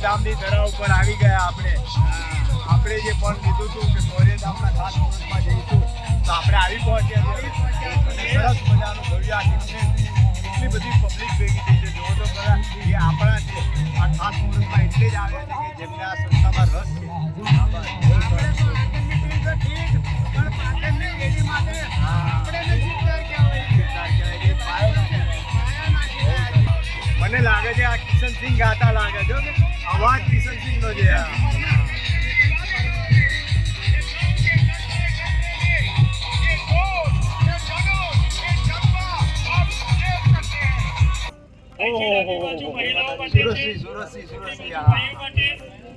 ગોરેધામની ધરા ઉપર આવી ગયા આપણે જે પણ લીધું હતું કે ગોરેધામના ખાસ મુહૂર્તમાં જઈશું તો આપણે આવી પહોંચ્યા અને સરસ મજાનું ભવ્ય એટલી બધી પબ્લિક ભેગી થઈ છે જોવો તો ખરા એ આપણા છે આ ખાસ મુહૂર્તમાં એટલે જ આવ્યા છે કે જેમને આ સંસ્થામાં રસ છે મને લાગે છે આ કિશનસિંહ ગાતા લાગે છે કે અવાજ કિશનસિંહનો છે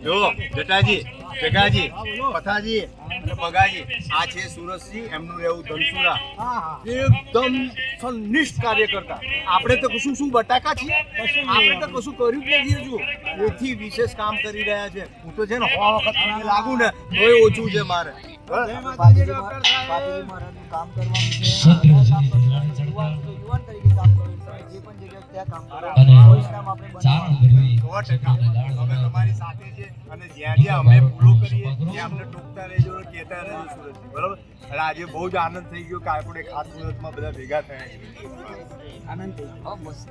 જો જટાજી જગાજી પથાજી અને બગાજી આ છે સુરતસિંહ એમનું રહેવું ધનસુરા એકદમ સંનિષ્ઠ કાર્યકર્તા આપણે તો કશું શું બટાકા છીએ આપણે તો કશું કર્યું જ નથી હજુ એથી વિશેષ કામ કરી રહ્યા છે હું તો છે ને 100 વખત લાગુ ને તોય ઓછું છે મારે કામ તમારી સાથે છે અને જ્યાં અમે ભૂલો કરીએ ત્યાં અમને ટોકતા રહેજો કહેતા રહેજો સુરતથી બરોબર અને આજે બહુ જ આનંદ થઈ ગયો કે આપણે ખાસ સુરતમાં બધા ભેગા થયા છે આનંદ થઈ ગયો મસ્ત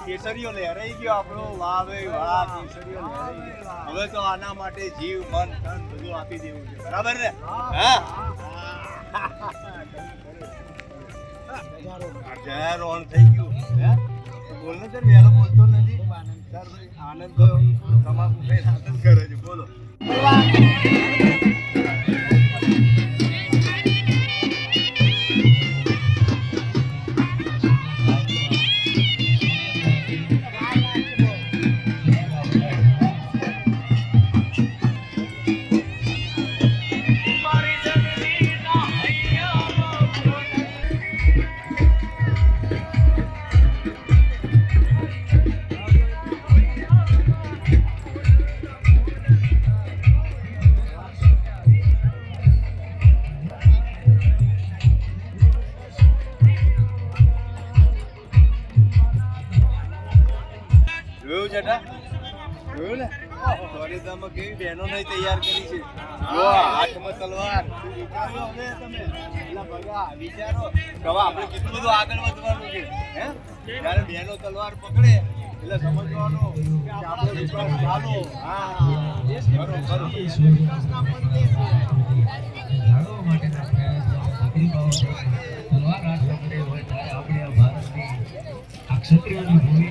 કેસરીઓ લહેરાઈ ગયો આપણો વાહ ભાઈ વાહ કેસરીઓ લહેરાઈ ગયો હવે તો આના માટે જીવ મન ધન બધું આપી દેવું છે બરાબર ને હા જાહેર ઓન થઈ ગયું હે બોલને સર વેલો બોલતો નથી સર આનંદ થયો તમાકુ કઈ આનંદ કરે છે બોલો જેઠા જોયું ને ફરીદામાં કેવી બહેનો નહીં તૈયાર કરી છે જો હાથમાં તલવાર વિચારો હવે તમે પેલા ભગા વિચારો કવા આપણે કેટલું બધું આગળ વધવાનું છે હે જ્યારે બહેનો તલવાર પકડે એટલે સમજવાનું કે આપણો વિશ્વાસ ચાલો હા કરો કરો વિશ્વાસના પંથે લડવા માટેના પ્રયાસમાં દીકરી બાબતો તલવાર હાથ પકડે હોય ત્યારે આપણે આ ભારતની આ ક્ષત્રિયોની ભૂમિ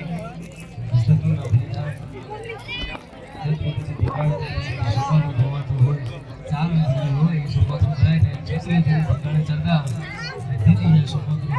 ક્ષત્રિયોના બલિદાન શોભાનું હોવાતું હોય ચાર વર્ષની હોય એ શોભાનું થાય ને જેટલે જેટલી પ્રકારે ચરતા તેથી શોભાનું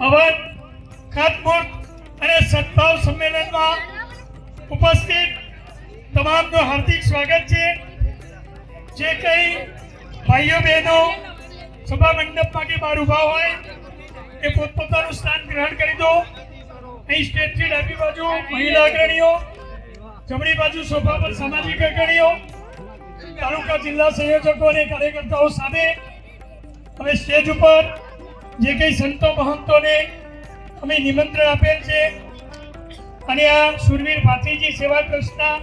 અવધ ખાતમુહૂર્ત અને સદભાવ સંમેલનમાં ઉપસ્થિત તમામનું હાર્દિક સ્વાગત છે. જે કંઈ ભાઈઓ બહેનો સભા મંડપમાંથી બહાર ઊભા હોય એ પોતપોતાનું સ્થાન ગ્રહણ કરી દો. અહીં સ્ટેજથી ડાબી બાજુ મહિલા અગ્રણીઓ, જમણી બાજુ સોફા પર સામાજિક અગ્રણીઓ, તાલુકા જિલ્લા સંયોજકો અને કાર્યકર્તાઓ સામે હવે સ્ટેજ ઉપર જે કંઈ સંતો મહંતોને અમે નિમંત્રણ આપેલ છે અને આ સુરવીર ભાતીજી સેવા ટ્રસ્ટના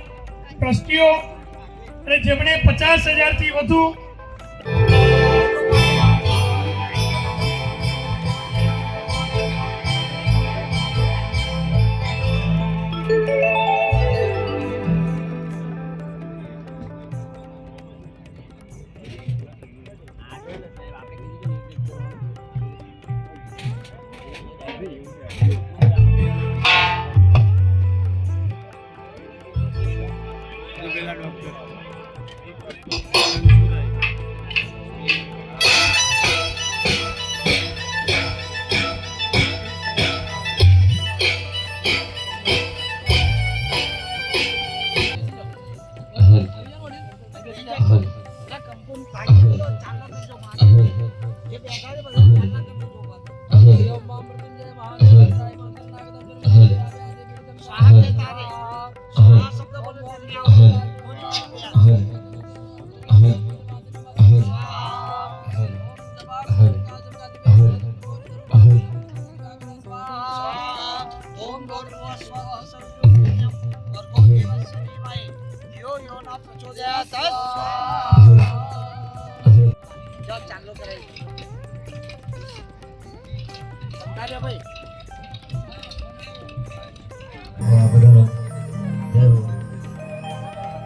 ટ્રસ્ટીઓ અને જેમણે 50,000થી વધુ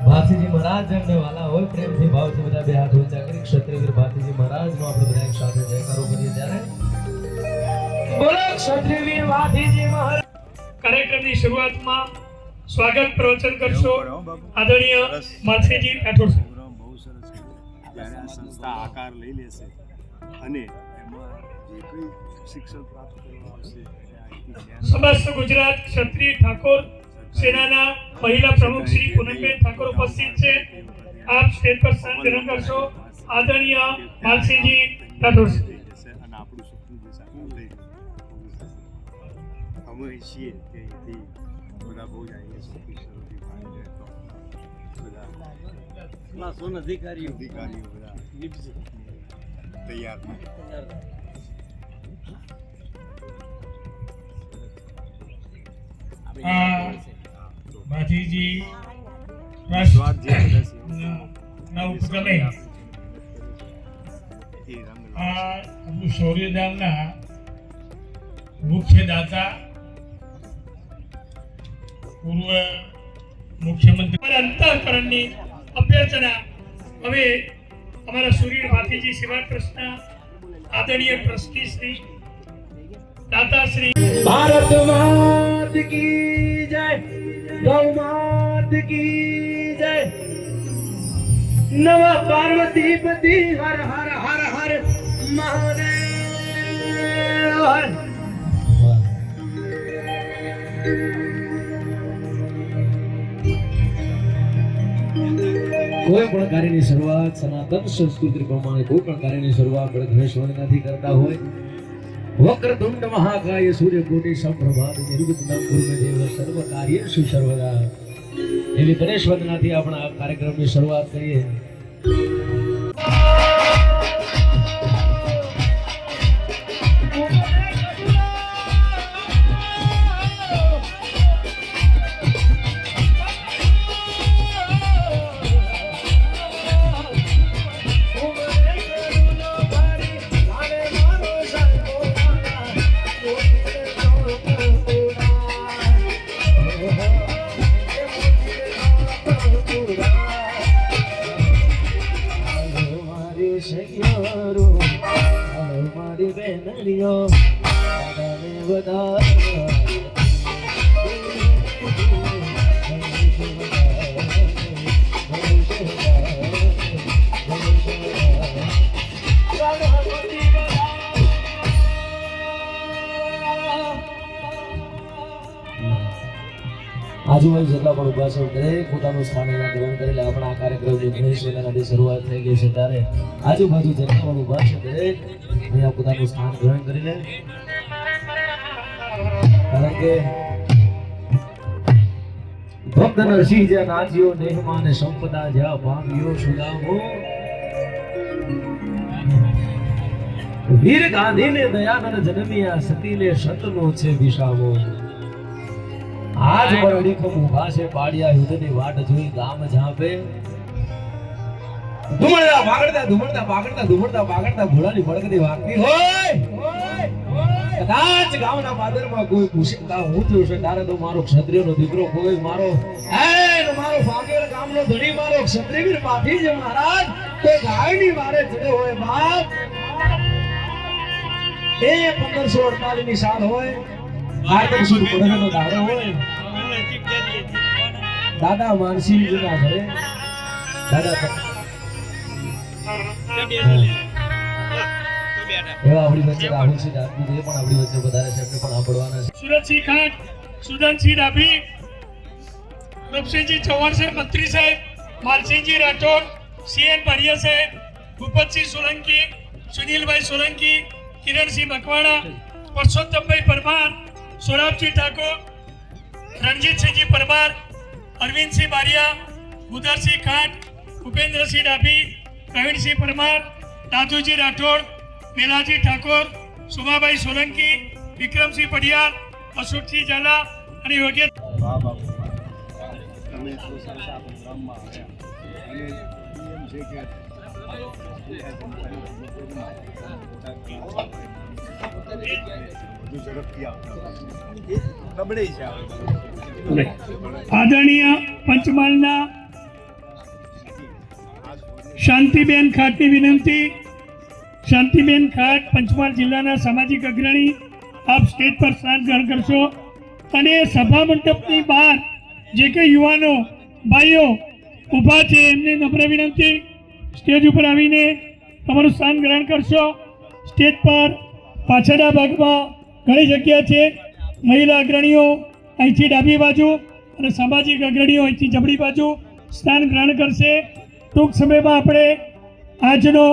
ભાતીજી મહારાજ જેમને વાલા હોય પ્રેમથી ભાવથી બધા બે હાથ ઊંચા કરી ક્ષત્રિય ભાતીજી મહારાજનો આપણે બધા એક સાથે જયકારો કરીએ ત્યારે બોલો ક્ષત્રિય ભાતીજી મહારાજ. કાર્યક્રમની શરૂઆતમાં સ્વાગત પ્રવચન કરશો આદરણીય માલસીજી રાઠોડ સાહેબ. બહુ સરસ છે ત્યારે આ સંસ્થા આકાર લઈ લેશે અને એમાં જે કંઈ શિક્ષણ પ્રાપ્ત કરવા આવશે સમસ્ત ગુજરાત ક્ષત્રિય ઠાકોર સેનાના મહિલા પ્રમુખ શ્રી પૂનમબેન ઠાકોર ઉપસ્થિત છે. આપ સ્ટેજ પર સ્થાન ગ્રહણ કરશો આદરણીય માલસીજી રાઠોડ સાહેબ. અને આપણું સપનું જે સાકાર થઈ અમે છીએ કે એથી બધા બહુ જ આવીએ ઓફિસરોથી માંડીને બધા અધિકારીઓ બધા તૈયાર ભાતીજી સ્વાદ જે બધા ના ઉપક્રમે છે એ રંગ આ આપણું શૌર્યધામના મુખ્ય દાતા પૂર્વ મુખ્યમંત્રી અંતઃકરણની અભ્યર્થના હવે અમારા સુરીર ભાતીજી સેવા ટ્રસ્ટના આદરણીય ટ્રસ્ટી શ્રી દાતાશ્રી भारत मात की जय, गौ मात की जय, नमः पार्वती पति हर हर हर हर महादेव हर। કોઈ પણ કાર્યની શરૂઆત સનાતન સંસ્કૃતિ પ્રમાણે કોઈ પણ કાર્યની શરૂઆત આપણે ગણેશ વંદનાથી કરતા હોય વક્રતુંડ મહાકાય સૂર્યકોટિ સમપ્રભા નિર્વિઘ્નં કુરુ મે દેવ સર્વ કાર્યેષુ સર્વદા એવી ગણેશ વંદનાથી આપણે આ કાર્યક્રમની શરૂઆત કરીએ। આજુબાજુ જેટલા પણ ઉપાસક દરેક પોતાનું સ્થાન અહીંયા ગ્રહણ કરેલા આપણા આ કાર્યક્રમની ગણેશ વંદનાથી શરૂઆત થઈ ગઈ છે ત્યારે આજુબાજુ જેટલા પણ ઉપાસક દરેક અહીંયા પોતાનું સ્થાન ગ્રહણ કરી લે કારણ કે ભક્ત નરસિંહ જ્યાં નાચ્યો નેહમાં ને સંપદા જ્યાં પામ્યો સુદામો વીર ગાંધી ને દયાનંદ જન્મ્યા સતીને સતનો છે વિસામો આજ બરડી ખમ ઉભા છે પાડિયા યુદ્ધની વાટ જોઈ ગામ ઝાંપે ધુમડતા ભાગડતા ઘોડાની બળગતી વાગતી હોય કદાચ ગામના પાદરમાં કોઈ પૂછતા હું થયો છે તારે તો મારો ક્ષત્રિયનો દીકરો કોઈ મારો મારો ભાગેલ ગામનો ધણી મારો ક્ષત્રિયવીર પાથી છે મહારાજ તે ગાયની મારે ચડે હોય બાપ એ 1548 ની સાલ હોય કાર્તિક સુદ પૂનમનો દાડો હોય દાદા માનસિંહજીના ઘરે દાદા એવા આપણી વચ્ચે રાહુલસિંહ ડાભી જે પણ આપણી વચ્ચે વધારે છે એમને પણ સાંભળવાના છે। સુરતસિંહ ખાટ, સુદનસિંહ ડાભી, રૂપસિંહજી ચૌહાણ સાહેબ, મંત્રી સાહેબ, માલસિંહજી રાઠોડ, સીએન બારિયા સાહેબ, ભૂપતસિંહ સોલંકી, સુનિલભાઈ સોલંકી, કિરણસિંહ મકવાણા, પરસોત્તમભાઈ પરમાર, સોરાબજી ઠાકોર, રણજીતસિંહજી પરમાર, અરવિંદસિંહ બારિયા, ઉદરસિંહ ખાટ, ભૂપેન્દ્રસિંહ ડાભી, પ્રવીણસિંહ પરમાર, દાદુજી રાઠોડ, મેલાજી ઠાકોર, સુમાભાઈ સોલંકી, વિક્રમસિંહ પડિયાર, અશોકસિંહ ઝાલા અને યોગ્ય વાહ બાપુ તમે એટલું સરસ આપણા ગામમાં આવ્યા અને એમ છે કે વધુ ઝડપથી આવતા એ નબળે છે આદરણીય પંચમહાલના શાંતિબેન ખાટની વિનંતી। શાંતિબેન ખાટ પંચમહાલ જિલ્લાના સામાજિક અગ્રણી, આપ સ્ટેજ પર સ્થાન ગ્રહણ કરશો અને સભા મંડપની બહાર જે કંઈ યુવાનો ભાઈઓ ઊભા છે એમને નમ્ર વિનંતી સ્ટેજ ઉપર આવીને તમારું સ્થાન ગ્રહણ કરશો। સ્ટેજ પર પાછળના ભાગમાં ઘણી જગ્યા છે, મહિલા અગ્રણીઓ અહીંથી ડાબી બાજુ અને સામાજિક અગ્રણીઓ અહીંથી જમણી બાજુ સ્થાન ગ્રહણ કરશે। ટૂંક સમયમાં આપણે આજનો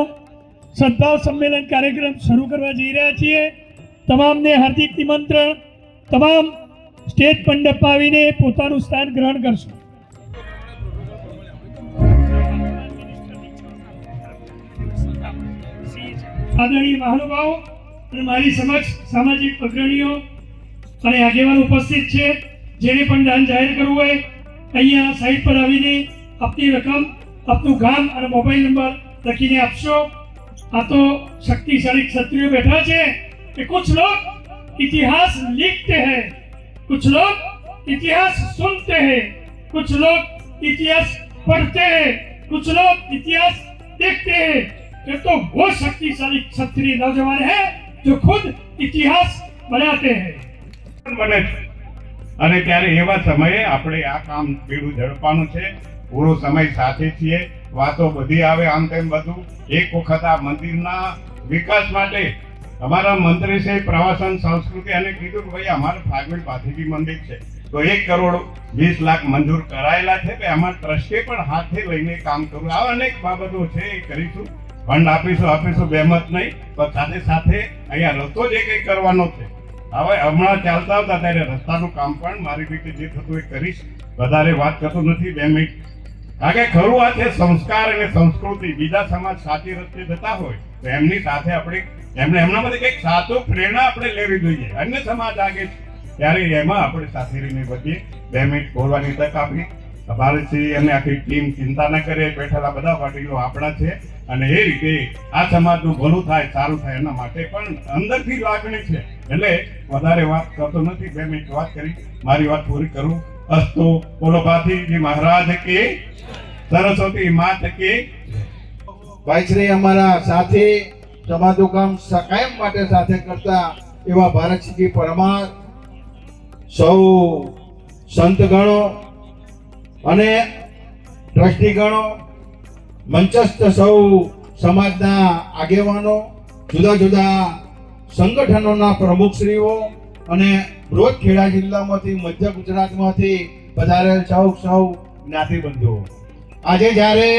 સદભાવ સંમેલન કાર્યક્રમ શરૂ કરવા જઈ રહ્યા છીએ। તમામને હાર્દિક નિમંત્રણ, તમામ સ્ટેજ મંડપ આવીને પોતાનું સ્થાન ગ્રહણ કરશો। આદરણીય મહાનુભાવો અને મારી સમક્ષ સામાજિક અગ્રણીઓ અને આગેવાન ઉપસ્થિત છે, જેને પણ દાન જાહેર કરવું હોય અહીંયા સાઈડ પર આવીને આપની રકમ, આપનું ગામ અને મોબાઈલ નંબર લખીને આપશો। આ તો शक्तिशाली क्षत्रियो बैठा છે कि कुछ लोग इतिहास लिखते हैं, कुछ लोग इतिहास सुनते हैं, कुछ लोग इतिहास पढ़ते हैं, कुछ लोग इतिहास देखते हैं। ये तो वो शक्तिशाली क्षत्रिय नौजवान है जो खुद इतिहास बनाते हैं। બને છે અને ત્યારે એવા સમયે આપણે આ કામ બીડું ઝડપવાનું છે। પૂરો સમય સાથે છીએ, વાતો બધી આવે આમ તેમ બધું। એક વખત આ મંદિરના વિકાસ માટે અમારા મંત્રી છે પ્રવાસન સંસ્કૃતિ અને કીધું કે ભાઈ અમારે ફાગવેલ ભાથીજી મંદિર છે તો 1,20,00,000 મંજૂર કરાયેલા છે કે અમારા ટ્રસ્ટે પણ હાથે લઈને કામ કરવું। આવા અનેક બાબતો છે એ કરીશું। ફંડ આપીશું બેમત નહીં, પણ સાથે સાથે અહીંયા રસ્તો જે કંઈ કરવાનો છે હવે હમણાં ચાલતા હતા ત્યારે રસ્તાનું કામ પણ મારી રીતે જે થતું એ કરીશ। વધારે વાત કરતો નથી, 2 મિનિટ। કારણ કે ખરું આ છે સંસ્કાર અને સંસ્કૃતિ। બીજા સમાજ સાચી રસ્તે જતા હોય તો એમની સાથે આપણે એમનામાંથી કંઈક સાચું પ્રેરણા આપણે લેવી જોઈએ। અન્ય સમાજ આગળ ત્યારે એમાં આપણે સાથે રહીને વધીએ। 2 મિનિટ બોલવાની તક આપી ભારતસિંહ અને આખી ટીમ ચિંતા ન કરે, બેઠેલા બધા વડીલો આપણા છે અને એ રીતે આ સમાજનું ભલું થાય, સારું થાય એના માટે પણ અંદરથી લાગણી છે। એટલે વધારે વાત કરતો નથી, 2 મિનિટ વાત કરી મારી વાત પૂરી કરું। અસ્તુ બોલો ભાથીજી મહારાજ કે, સરસ્વતી માત કે। ભાઈશ્રી અમારા સાથે સમાજનું કામ કાયમ માટે સાથે કરતા એવા ભારતસિંહજી પરમાર, સૌ સંતગણો અને ટ્રસ્ટીગણો, મંચસ્થ સૌ સમાજના આગેવાનો, જુદા જુદા સંગઠનોના પ્રમુખશ્રીઓ અને બૃહદ ખેડા જિલ્લામાંથી, મધ્ય ગુજરાતમાંથી પધારેલ સૌ જ્ઞાતિબંધુઓ, આજે જ્યારે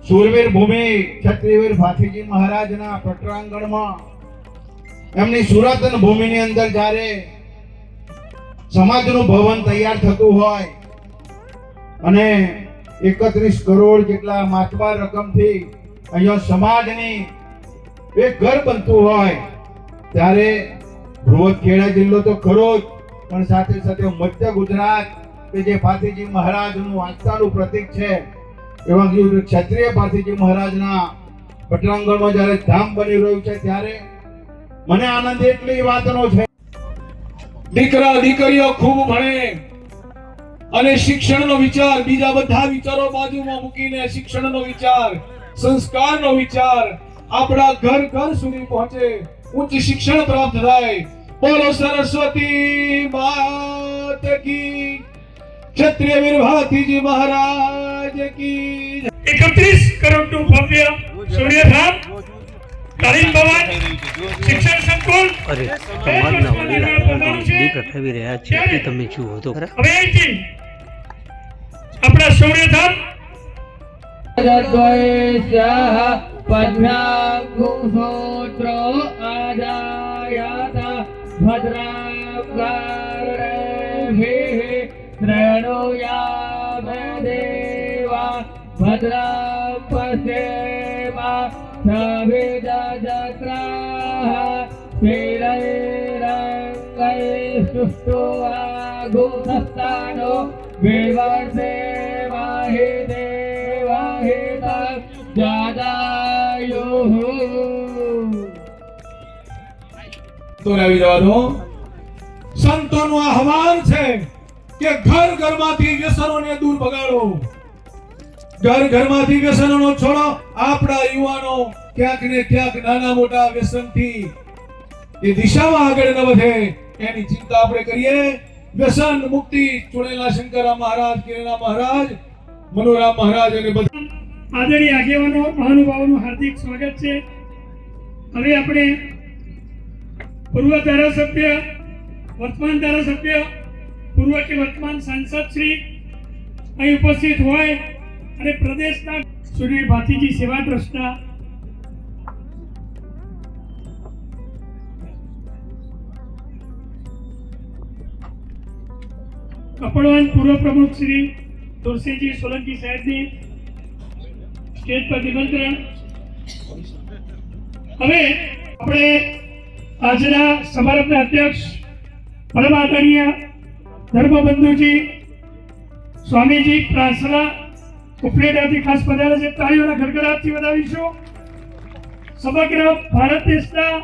શૂરવીર ભૂમિ ક્ષત્રિયવીર ભાથીજી મહારાજના પટાંગણમાં એમની સુરતન ભૂમિની અંદર જ્યારે સમાજનું ભવન તૈયાર થતું હોય અને 31 કરોડ જેટલા માતબાર રકમથી અહીંયા સમાજની એક ઘર બનતું હોય ત્યારે બૃહદ ખેડા જિલ્લો તો ખરો જ, પણ સાથે સાથે મધ્ય ગુજરાત કે જે ભાથીજી મહારાજનું આસ્થાનું પ્રતીક છે એવા ક્ષત્રિય ભાથીજી મહારાજના પટાંગણમાં જ્યારે ધામ બની રહ્યું છે ત્યારે મને આનંદ એટલી વાતનો છે। દીકરા દીકરીઓ ખૂબ ભણે અને શિક્ષણનો વિચાર, બીજા બધા વિચારો બાજુમાં મૂકીને શિક્ષણનો વિચાર, સંસ્કારનો વિચાર આપણા ઘર ઘર સુધી પહોંચે, ઉચ્ચ શિક્ષણ પ્રાપ્ત થાય। બોલો સરસ્વતી માત કી, ક્ષત્રિય વીર ભાથીજી મહારાજ કી। 31 કરોડનું ભવ્ય સૂર્યધામ, તાલીમ ભવન, શિક્ષણ સંકુલ અરે સમાજના વડીલા દીપ રખાવી રહ્યા છે એ તમે જુઓ તો ખરા। હવે અહીંથી આપણા સૂર્યધામ સંતોનું આહવાન છે કે ઘર ઘરમાંથી વ્યસનોને દૂર ભગાડો, ઘર ઘરમાંથી વ્યસનોનો છોડો। આપણા યુવાનો ક્યાંક ને ક્યાંક નાના મોટા વ્યસનથી એ દિશામાં આગળ ન વધે એની ચિંતા આપણે કરીએ। વ્યસન મુક્તિ ચુણેલા શંકરા મહારાજ, કિરણા મહારાજ, મનોરામ મહારાજ અને બધા આદરણીય આગેવાનો, મહાનુભાવોનું હાર્દિક સ્વાગત છે। હવે આપણે પૂર્વ ધારાસભ્ય, વર્તમાન ધારાસભ્ય, પૂર્વ કે વર્તમાન સાંસદ શ્રી અહીં ઉપસ્થિત હોય અને પ્રદેશના શ્રી ભાથીજી સેવા ટ્રસ્ટના કપડવંત પૂર્વ પ્રમુખ શ્રી તુલસીજી સોલંકી સાહેબની સ્ટેજ પર નિમંત્રણ। હવે આપણે આજના સમારંભના અધ્યક્ષ પરમ આદરણીય ધર્મબંધુજી સ્વામીજી પ્રાસલા ઉપલેટાથી ખાસ પધારે છે, તાળીઓના ગડગડાટથી વધાવીશું. સમગ્ર ભારત દેશના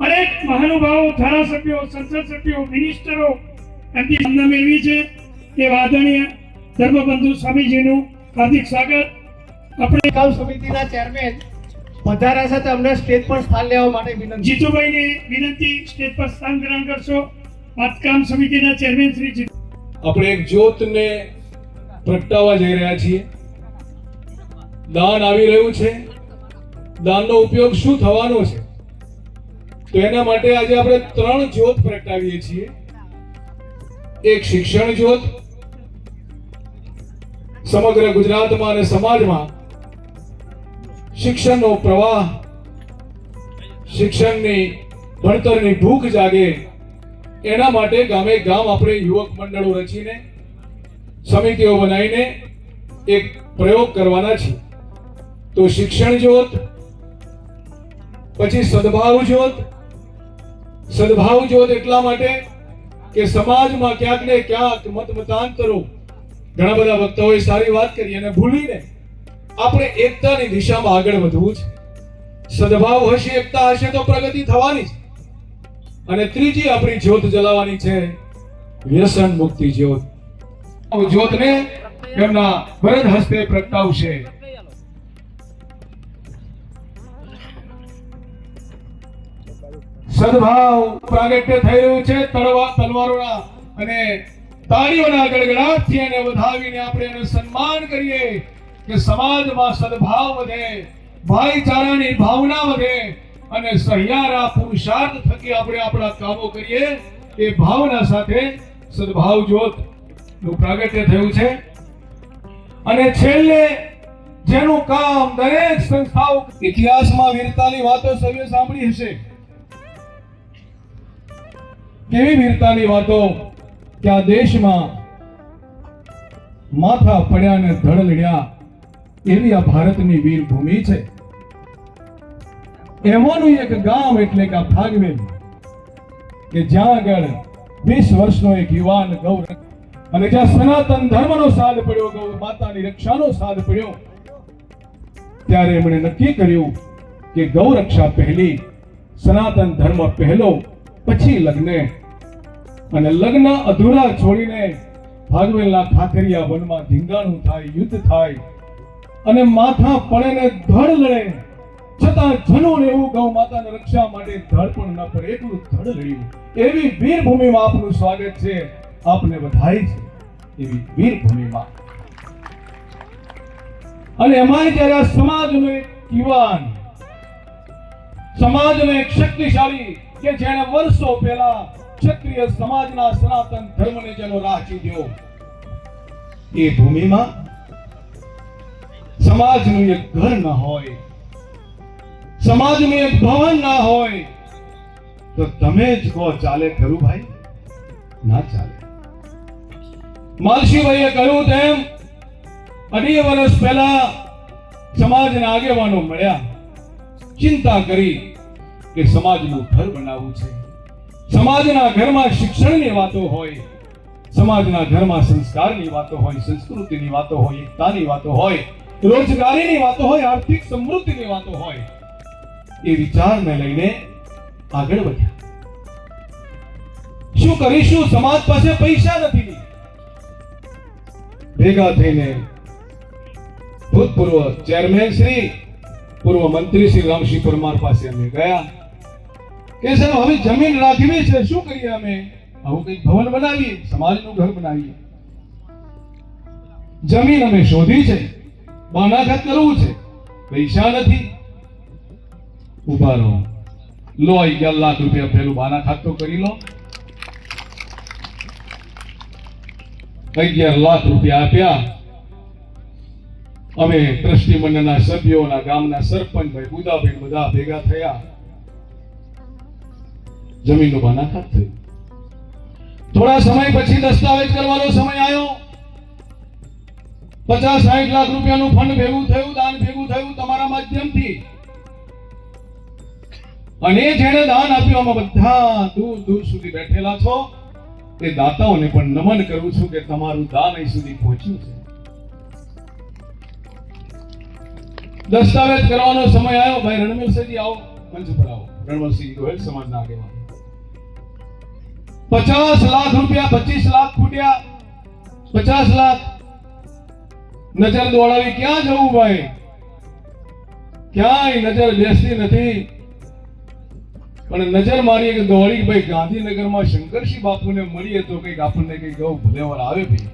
અનેક મહાનુભાવો, ધારાસભ્યો, સંસદ સભ્યો, મિનિસ્ટરો એમની સન્માન મેળવી છે. એ આદરણીય ધર્મબંધુ સ્વામીજીનું હાર્દિક સ્વાગત. આપણે કામ સમિતિના ચેરમેન પધાર્યા છે, અમને સ્ટેજ પર સ્થાન લેવા માટે વિનંતી. જીતુભાઈની વિનંતી, સ્ટેજ પર સ્થાન ગ્રહણ કરશો. બાંધકામ સમિતિના ચેરમેન શ્રી જીતુ. આપણે એક જ્યોતને પ્રગટાવવા જઈ રહ્યા છીએ. દાન આવી રહ્યું છે. દાનનો ઉપયોગ શું થવાનો છે, તો એના માટે આજે આપણે 3 જ્યોત પ્રગટાવીએ છીએ. એક શિક્ષણ જ્યોત, સમગ્ર ગુજરાતમાં અને સમાજમાં શિક્ષણનો પ્રવાહ, શિક્ષણની ભણતરની ભૂખ જાગે એના માટે ગામે ગામ આપણે યુવક મંડળો રચીને, સમિતિઓ બનાવીને એક પ્રયોગ કરવાના છીએ. તો શિક્ષણ જ્યોત, પછી સદભાવ જ્યોત. સદભાવ જ્યોત એટલા માટે કે સમાજમાં ક્યાંક ને ક્યાંક મતાંતરો, ઘણા બધા વક્તાઓએ સારી વાત કરી અને ભૂલીને આપણે એકતાની દિશામાં આગળ વધવું છે. સદભાવ હશે, એકતા હશે તો પ્રગતિ થવાની છે. અને ત્રીજી આપણી જ્યોત જલાવવાની છે, વ્યસન મુક્તિ જ્યોત. જ્યોતને એમના વરદ હસ્તે પ્રગટાવશે. સદભાવ પ્રાગટ્ય થઈ રહ્યું છે. તલવારોના અને તાળીઓના ગડગડાટથી એને વધાવીને આપણે એનું સન્માન કરીએ કે સમાજમાં સદભાવ વધે, ભાઈચારાની ભાવના વધે અને સહિયારા પુરુષાર્થ થકી આપણે આપણા કામો કરીએ. એ ભાવના સાથે સદભાવ જ્યોત નું પ્રાગટ્ય થયું છે. અને છેલ્લે જેનું કામ દરેક સંસ્થાઓ, ઇતિહાસમાં વીરતાની વાતો સૌએ સાંભળી હશે. કેવી વીરતાની વાતો કે આ દેશમાં માથા પડ્યા ને ધડ લડ્યા એવી આ ભારતની વીર ભૂમિ છે. એમાંનું એક ગામ એટલે કે ફાગવેલ, કે જ્યાં આગળ 20 વર્ષનો એક યુવાન ગૌ, અને જ્યાં સનાતન ધર્મનો સાદ પડ્યો, ગૌ માતાની રક્ષાનો સાદ પડ્યો, ત્યારે એમણે નક્કી કર્યું કે ગૌ રક્ષા પહેલી, સનાતન ધર્મ પહેલો, પછી લગ્ન. અને લગ્ન અધૂરા છોડીને ભાગવેલના ખાખરિયા વનમાં ધીંગાણું થાય, યુદ્ધ થાય અને માથા પડે ને ધડ લડે, છતાં જનોને એવું ગૌ માતાની રક્ષા માટે ધડ પણ ન પડે એટલું ધડ લડ્યું. એવી વીર ભૂમિમાં આપનું સ્વાગત છે. આપને વધાઈ છે એવી વીર ભૂમિમાં. અને એમાંય જ્યારે આ સમાજનો એક યુવાન, સમાજનો એક શક્તિશાળી કે જેણે વર્ષો પહેલા ક્ષત્રિય સમાજના સનાતન ધર્મને જેનો રાહ ચીંધ્યો, એ ભૂમિમાં સમાજનું એક ઘર ન હોય, સમાજનું એક ભવન ના હોય, તો તમે જ કહો ચાલે ખરું ભાઈ? ના ચાલે. માલશીભાઈએ કહ્યું તેમ 2.5 વર્ષ પહેલા સમાજના આગેવાનો મળ્યા, ચિંતા કરી કે સમાજનું ઘર બનાવવું છે. સમાજના ઘરમાં શિક્ષણની વાતો હોય, સમાજના ઘરમાં સંસ્કારની વાતો હોય, સંસ્કૃતિની વાતો હોય, એકતાની વાતો હોય, રોજગારીની વાતો હોય, આર્થિક સમૃદ્ધિની વાતો હોય. એ વિચારને લઈને આગળ વધ્યા. શું કરીશું? સમાજ પાસે પૈસા નથી. ભેગા થઈને ભૂતપૂર્વ ચેરમેન શ્રી, પૂર્વ મંત્રી શ્રી રામસિંહ પરમાર પાસે અમે ગયા કે સાહેબ હવે જમીન રાખવી છે, શું કરીએ? અમે આવું કંઈક ભવન બનાવીએ, સમાજનું ઘર બનાવીએ. જમીન અમે શોધી છે, બાનાખત કરવું છે, પૈસા નથી. ઉભા રહો, લો 11 લાખ રૂપિયા પેલું બાનાખત તો કરી લો. 11 લાખ રૂપિયા આપ્યા. અમે ટ્રસ્ટી મંડળના સભ્યોના, ગામના સરપંચ ભાઈ, બુદાભાઈ બધા ભેગા થયા. જમીનનું બાનાખત થયું. થોડા સમય પછી દસ્તાવેજ કરવાનો સમય આવ્યો. 50-60 લાખ રૂપિયાનું ફંડ ભેગું થયું, દાન ભેગું થયું તમારા માધ્યમથી. અને જેણે દાન આપ્યું, આમાં બધા દૂર દૂર સુધી બેઠેલા છો, એ દાતાઓને પણ નમન કરું છું કે તમારું દાન અહીં સુધી પહોંચ્યું છે. દસ્તાવેજ કરવાનો સમય આવ્યો. ભાઈ રણવીરસિંહજી આવો, મંચ પર આવો. રણવીરસિંહ ગોહિલ સમાજના આગેવાન. 50 લાખ રૂપિયા, 25 લાખ ફૂટ્યા, 50 લાખ. નજર દોડાવી ક્યાં જવું ભાઈ? ક્યાંય નજર બેસતી નથી. પણ નજર મારી કે દોડી ભાઈ ગાંધીનગરમાં શંકરસિંહ બાપુને મળીએ તો કંઈક આપણને કંઈક ભલેવર આવે ભાઈ.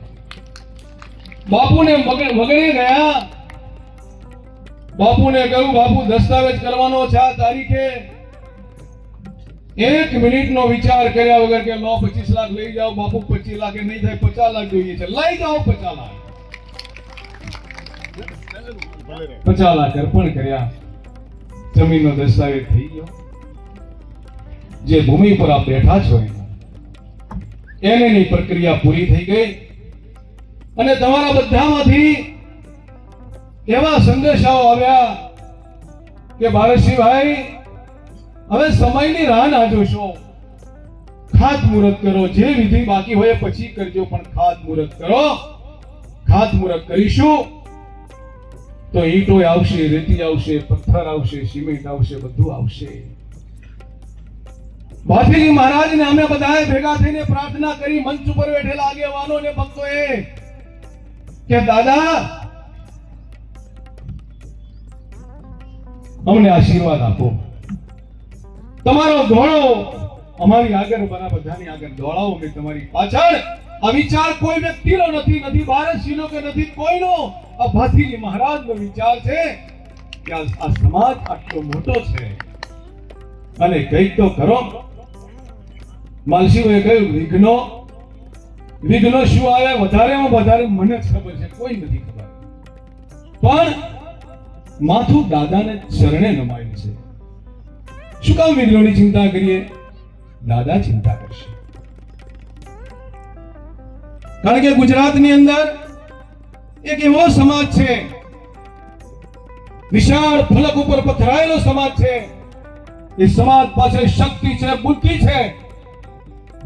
બાપુને વગડે ગયા. બાપુને કહ્યું બાપુ દસ્તાવેજ કરવાનો છે આ તારીખે. 1 મિનિટનો વિચાર કર્યા વગર કે લો 25 લાખ લઈ જાઓ. બાપુ 25 લાખ નહીં થાય, 50 લાખ જોઈએ છે. લઈ જાઓ 50 લાખ. 50 લાખ અર્પણ કર્યા. જમીનનો દસ્તાવેજ થઈ ગયો. જે ભૂમિ પર આપ બેઠા છો એની પ્રક્રિયા પૂરી થઈ ગઈ. અને તમારા બધામાંથી એવા સંદેશાઓ આવ્યા કે ભારતસિંહભાઈ હવે સમયની રાહ ના જોશો. ખાતમુહૂર્ત કરો. જે વિધિ બાકી હોય એ પછી કરજો, પણ ખાતમુહૂર્ત કરો. ખાતમુહૂર્ત કરીશું તો ઈંટો આવશે, રેતી આવશે, પથ્થર આવશે, સિમેન્ટ આવશે, બધું આવશે. ભાથીજી મહારાજને અમે બધાએ ભેગા થઈને પ્રાર્થના કરી. મંચ ઉપર બેઠેલા આગેવાનો ને ભક્તોએ કે દાદા અમને આશીર્વાદ આપો. તમારો ધોળો અમારી આગળ, બધાની આગળ દોડાવો. મેં તમારી પાછળ. આ વિચાર કોઈ વ્યક્તિનો નથી, નથી ભારતસિંહનો કે નથી કોઈનો. આ ભાથીજી મહારાજનો વિચાર છે કે આ સમાજ આટલો મોટો છે અને કંઈક તો કરો. માલસીઓએ કહ્યું વિઘ્નો શું આવે? વધારેમાં વધારે મને જ ખબર છે, કોઈ નથી ખબર. પણ માથું દાદાને ચરણે નમાયું છે. શું કામ વિઘ્નોની ચિંતા કરીએ? દાદા ચિંતા કરશે. કારણ કે ગુજરાતની અંદર એક એવો સમાજ છે, વિશાળ ફલક ઉપર પથરાયેલો સમાજ છે. એ સમાજ પાસે શક્તિ છે, બુદ્ધિ છે.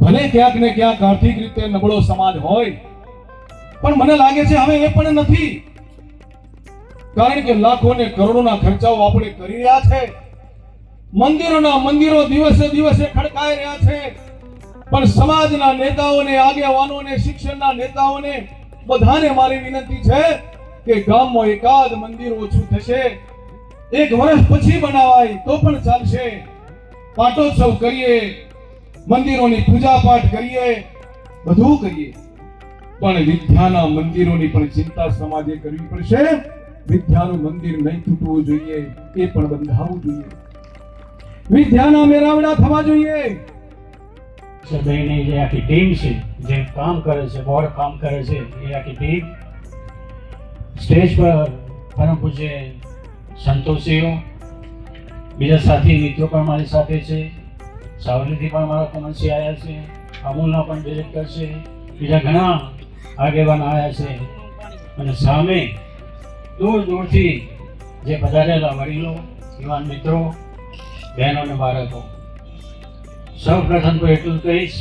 ભલે ક્યાંક ને ક્યાંક આર્થિક રીતે નબળો સમાજ હોય, પણ મને લાગે છે હવે એ પણ નથી. કારણ કે લાખો ને કરોડોના ખર્ચાઓ આપણે કરી રહ્યા છે. મંદિરો દિવસે દિવસે ખડકાઈ રહ્યા છે. પણ સમાજના નેતાઓને, આગેવાનોને, શિક્ષણના નેતાઓને બધાને મારી વિનંતી છે કે ગામમાં એકાદ મંદિર ઓછું થશે. 1 વર્ષ પછી બનાવાય તો પણ ચાલશે. પાટોત્સવ કરીએ, મંદિરોની પૂજા પાઠ કરીએ, બધું કરીએ, પણ વિદ્યાના મંદિરોની પણ ચિંતા સમાજે કરવી પડશે. વિદ્યાનું મંદિર નહીં તૂટવું જોઈએ, એ પણ બંધાવવું જોઈએ. વિદ્યાના મેળાવડા થવા જોઈએ. સભ્યની જે આખી ટીમ છે, જે કામ કરે છે, બોર્ડ કામ કરે છે, એ આખી ટીમ સ્ટેજ પર પરમ પૂજ્ય સંતોષીઓ, બીજા સાથી મિત્રો પણ મારી સાથે છે. સાવલીથી પણ મારા કમલસિંહ આવ્યા છે. અમૂલના પણ ડિરેક્ટર છે. બીજા ઘણા આગેવાન આવ્યા છે. અને સામે દૂર દૂરથી જે પધારેલા વડીલો, યુવાન મિત્રો, બહેનો અને બાળકો, સૌ પ્રથમ તો એટલું કહીશ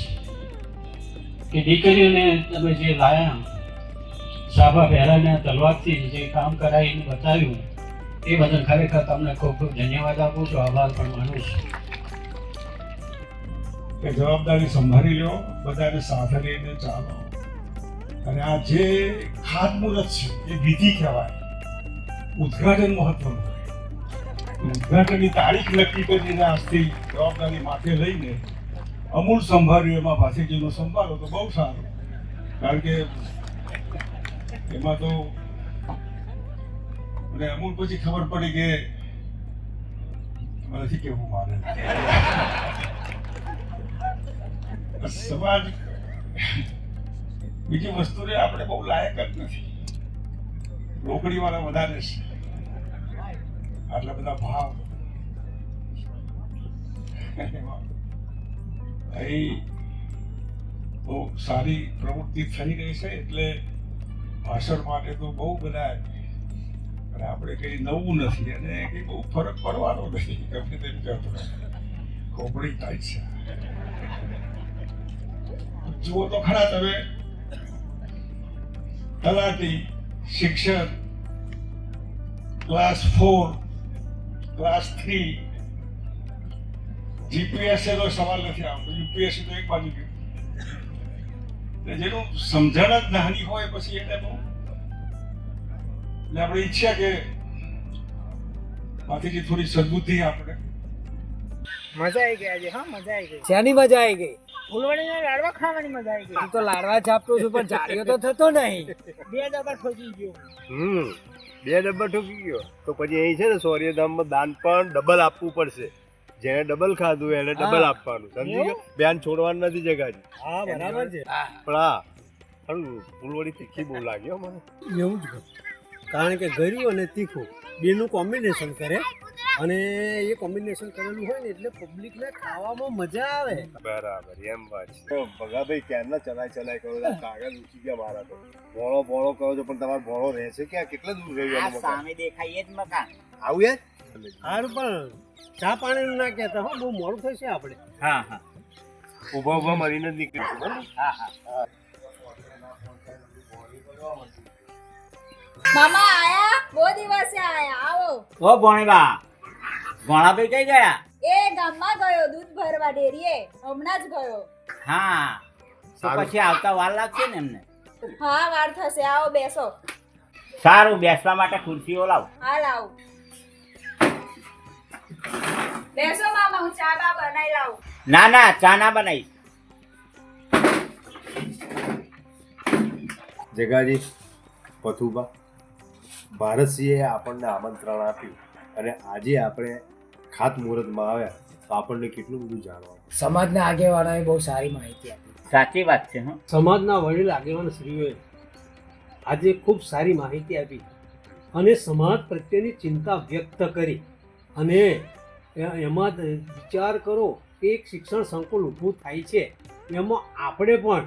કે દીકરીઓને તમે જે લાયા, સાબા પહેરાને તલવારથી જે કામ કરાવીને બતાવ્યું, એ બદલ ખરેખર તમને ખૂબ ખૂબ ધન્યવાદ આપું છું, આભાર પણ માનું છું. કે જવાબદારી સંભાળી લો, બધાને સાથે લઈને ચાલો. અને આ જે ખાતમુહૂર્ત છે એ વિધિ કહેવાય. ઉદ્ઘાટન મહત્વનું હોય. ઉદ્ઘાટનની તારીખ નક્કી કરીને આજથી જવાબદારી માથે લઈને અમૂલ સંભાળ્યું, એમાં ભાથીજીનો સંભાળો તો બહુ સારું. કારણ કે એમાં તો મને અમૂલ પછી ખબર પડી કે નથી કેવું મારે સમાજ બીજી વસ્તુને આપણે બહુ લાયક જ નથી. રોકડી વાળા વધારે છે. આટલા બધા ભાવ અહીં બહુ સારી પ્રવૃત્તિ થઈ રહી છે. એટલે ભાષણ માટે તો બહુ બધા, અને આપણે કઈ નવું નથી અને કઈ બહુ ફરક પડવાનો નથી. ગમે તેમ કહેતો ખોપડી થાય છે. જુઓ તો ખરા તમે, તલાટી, શિક્ષક, ક્લાસ 4 ક્લાસ 3 જીપીએસસી નો સવાલ નથી આવતો, યુપીએસસી તો એક બાજુ ગયું. જેનું સમજણ જ નાની હોય પછી એટલે બહુ એટલે આપણે ઈચ્છ્યા કે માતાજી થોડી સદબુદ્ધિ આપણે. મજા આવી ગઈ આજે. હા મજા આવી ગઈ. શેની મજા આવી ગઈ? ફૂલવડીના લાડવા ખાવાની મજા આવી ગઈ. તું તો લાડવા છાપતો છું પણ જાળીઓ તો થતો નહીં. 2 ડબ્બા ઠોકી ગયો. 2 ડબ્બા ઠોકી ગયો તો પછી અહીં છે ને સૌર્યધામમાં દાન પણ ડબલ આપવું પડશે. જેને ડબલ ખાધું એને ડબલ આપવાનું, સમજી ગયો? બેન છોડવાનું નથી જગાજી. હા બરાબર છે. પણ હા પણ ફૂલવડી તીખી બહુ લાગ્યો મને. એવું જ કારણ કે ગળ્યું અને તીખું બેનું કોમ્બિનેશન કરે અને એ કોમ્બિનેશન કરેલું હોય ને એટલે પબ્લિકને ખાવામાં મજા આવે. બરાબર એમ વાત છે. ભગાભાઈ ક્યારના ચલાય કરો છો? કાગળ ઊંચી ગયા મારા તો. ભોળો કરો છો પણ તમારો ભોળો રહેશે ક્યાં? કેટલા દૂર રહ્યું સામે દેખાય જ મકાન આવું યાર. સારું પણ ચા પાણીનું ના કહેતા હો, બહુ મોડું થશે આપણે. હા હા ઊભા મરીને જ નીકળીશું. બરાબર? હા હા. મામા આયા? બહુ દિવસે આયા. આવો. ઓ ભણેબા, ભણાભાઈ કઈ ગયા? એ ગામમાં ગયો દૂધ ભરવા ડેરીએ. હમણાં જ ગયો. હા, તો પછી આવતા વાર લાગશે ને એમને? હા વાર થશે. આવો બેસો. સારું, બેસવા માટે ખુરશીઓ લાવ. હા લાવ. બેસો મામા, હું ચા બા બનાવી લાવું. ના ના, ચા ના બનાવી. જગાજી, પથુબા, ભારતસિંહે આપણને આમંત્રણ આપ્યું અને આજે આપણે ખાતમુહૂર્તમાં આવ્યા તો આપણને કેટલું બધું જાણવા. સમાજના આગેવાનોએ બહુ સારી માહિતી આપી. સાચી વાત છે. હા, સમાજના વડીલ આગેવાન શ્રીઓએ આજે ખૂબ સારી માહિતી આપી અને સમાજ પ્રત્યેની ચિંતા વ્યક્ત કરી અને એમાં વિચાર કરો કે એક શિક્ષણ સંકુલ ઊભું થાય છે એમાં આપણે પણ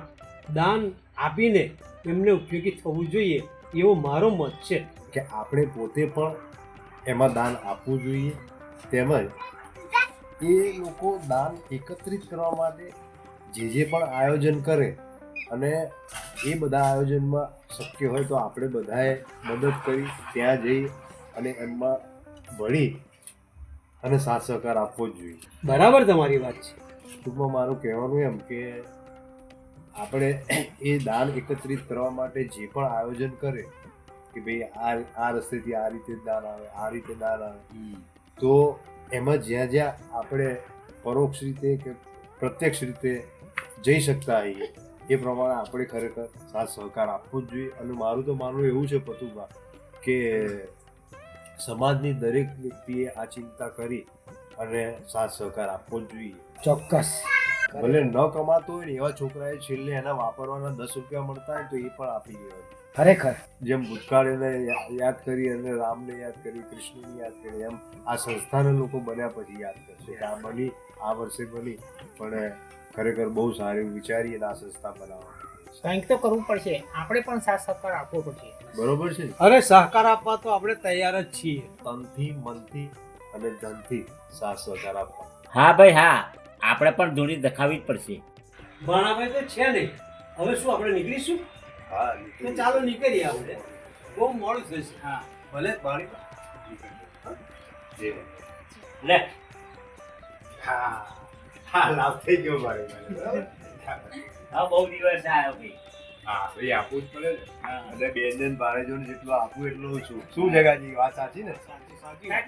દાન આપીને એમને ઉપયોગી થવું જોઈએ એવો મારો મત છે કે આપણે પોતે પણ એમાં દાન આપવું જોઈએ, તેમજ એ લોકો દાન એકત્રિત કરવા માટે જે પણ આયોજન કરે અને એ બધા આયોજનમાં શક્ય હોય તો આપણે બધાએ મદદ કરી ત્યાં જઈ અને એમાં ભળી અને સાથ સહકાર આપવો જ જોઈએ. બરાબર તમારી વાત છે. ટૂંકમાં મારું કહેવાનું એમ કે આપણે એ દાન એકત્રિત કરવા માટે જે પણ આયોજન કરે કે ભાઈ આ રસ્તેથી આ રીતે દાન આવે, આ રીતે દાન આવે, તો એમાં જ્યાં જ્યાં આપણે પરોક્ષ રીતે કે પ્રત્યક્ષ રીતે જઈ શકતા હોઈએ એ પ્રમાણે આપણે ખરેખર સાથ સહકાર આપવો જ જોઈએ. અને મારું તો માનવું એવું છે પતુભા કે સમાજની દરેક વ્યક્તિએ આ ચિંતા કરી અને સાથ સહકાર આપવો જ જોઈએ. ચોક્કસ. ભલે ન કમાતો હોય ને એવા છોકરાએ છેલ્લે એના વાપરવાના 10 રૂપિયા મળતા હોય તો એ પણ આપી દેવા. ખરેખર જેમ ભૂતકાળ એને યાદ કરી અને રામને યાદ કરી, કૃષ્ણને યાદ કરી, એમ આ સંસ્થાના લોકો બન્યા પછી યાદ કરશે કે આ બની, આ વર્ષે બની, પણ ખરેખર બહુ સારું વિચારી અને આ સંસ્થા બનાવવા. કંઈક તો કરવું પડશે, આપણે પણ સાથ સહકાર આપવો પડશે. બરોબર છે. અરે સહકાર આપવા તો આપણે તૈયાર જ છીએ. તનથી, મનથી અને ધનથી સાથ સહકાર આપવા. હા ભાઈ હા, આપણે પણ જોડી દેખાવી જ પડશે. ભાણાભાઈ તો છે નહીં. હવે શું આપણે નીકળીશું? હા તો ચાલો નીકળીએ આપણે. બહુ મોડું થશે. હા ભલે પાણી લે. હા હા લાભ થઈ ગયો મારે. હા, બહુ દિવસ આવ્યો ભાઈ. હા ભાઈ આપવું જ પડે ને. અને બેન ભાડે જોને જેટલું આપવું એટલું ઓછું. શું જગાજી વાત સાચી ને? સાચી વાત.